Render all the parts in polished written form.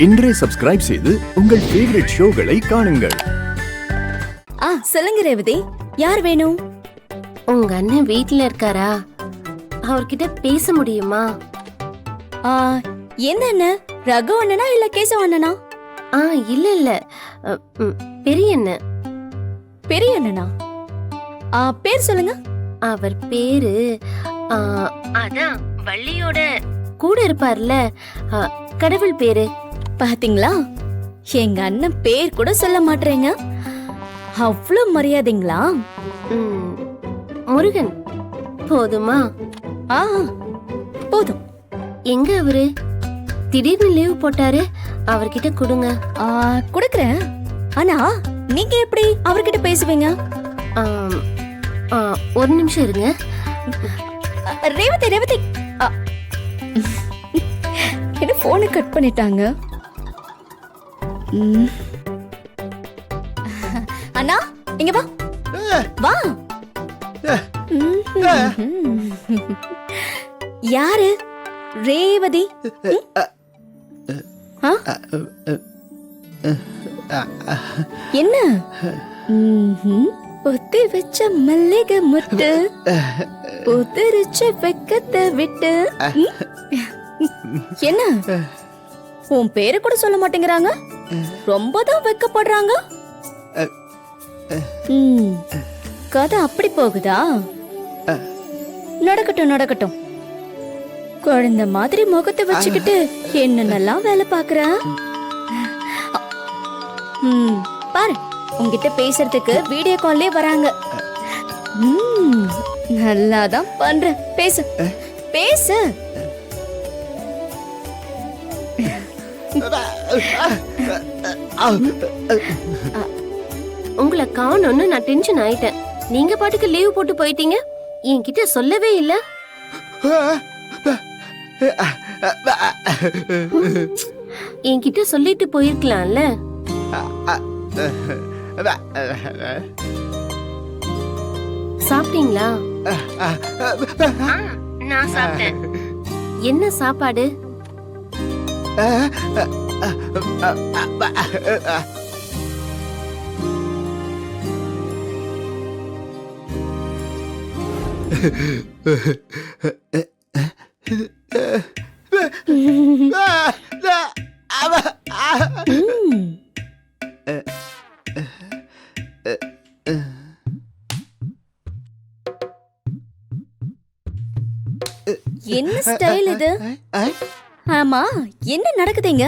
இன்றே சப்ஸ்கிரைப் செய்து உங்கள் ஃபேவரட் ஷோகளை காணுங்கள். சொல்லுங்க ரேவதி, யார் வேணும்? உங்க அண்ணன் வீட்ல இருக்காரா? அவர்கிட்ட பேச முடியுமா? எந்த அண்ணன்? ரகு அண்ணனா இல்ல கேசவ அண்ணனா? இல்ல இல்ல, பெரிய அண்ணன். பெரிய அண்ணனா? பேர் சொல்லுங்க. அவர் பேரு அதான் வள்ளியோட கூட இருப்பார்ல, கடவுள் பேரு. பாத்தீங்களா, எங்க அண்ணன் பேர் கூட சொல்ல மாட்டேங்க. அவ்வளவு மரியாதைங்களா? முருகன் போதுமா? போதும். எங்க அவரு? திடீர்னு லீவ் போட்டாரு. அவர்கிட்ட கொடுங்க. கொடுக்கறேன். ஆனா நீங்க எப்படி அவர்கிட்ட பேசுவீங்க? ஒரு நிமிஷம் இருங்க. ரேவதி ரேவதி, என்ன போனை கட் பண்ணிட்டாங்க. அண்ணா இங்க வா வா. யாரு? ரேவதி. என்ன? பொத்தி வச்ச மல்லிகை முட்டு உதிரிச்ச வெக்கத்தை விட்டு. என்ன உன் பேரு கூட சொல்ல மாட்டேங்கிறாங்க? ரொம்பதான் வெக்கப்படுறாங்க. கதை அப்படி போகுதா? நடக்கட்டும் நடக்கட்டும். குழந்தை மாதிரி முகத்தை வச்சுக்கிட்டு என்னென்னலாம் வேலை பாக்குற பாரு. உங்ககிட்ட பேசுறதுக்கு வீடியோ கால்லே வராங்க. நல்லாதான் பண்ற. பேசு பேசு. உங்களை காணோன்னு நான் டென்ஷன் ஆயிட்டேன். நீங்க பாட்டுக்கு லீவ் போட்டு போயிட்டீங்க. என்கிட்ட சொல்லவே இல்ல. என்கிட்ட சொல்லிட்டு போயிருக்கலாம்ல. சாப்பிட்டீங்களா? நான் சாப்பிட்டேன். என்ன சாப்பாடு? என்ன ஸ்டைல் இது? ஆமா, என்ன நடக்குதுங்க?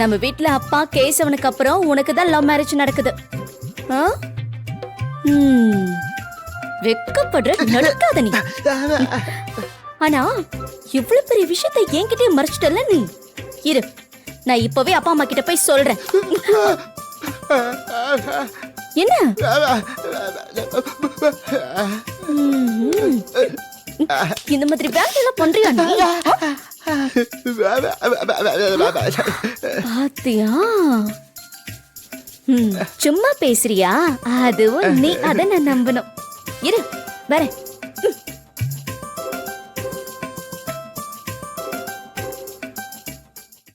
நம்ம வீட்ல அப்பா கேசவனுக்கு அப்புறம் உனக்கு தான் லவ் மேரேஜ் நடக்குது. வெக்கப்படுற, நடக்காத நீ. ஆனா இவ்வளவு பெரிய விஷயத்தை என்கிட்டயே மறைச்சிட்டல நீ. இரு, நான் இப்பவே அப்பா அம்மா கிட்ட போய் சொல்றேன். என்ன இந்த மாதிரி வேலை எல்லாம் பண்றியா நீ? பாத்தியா? சும்மா பேசுறியா? அதுவும் நீ அத நான் நம்பணும். இரு வரேன்.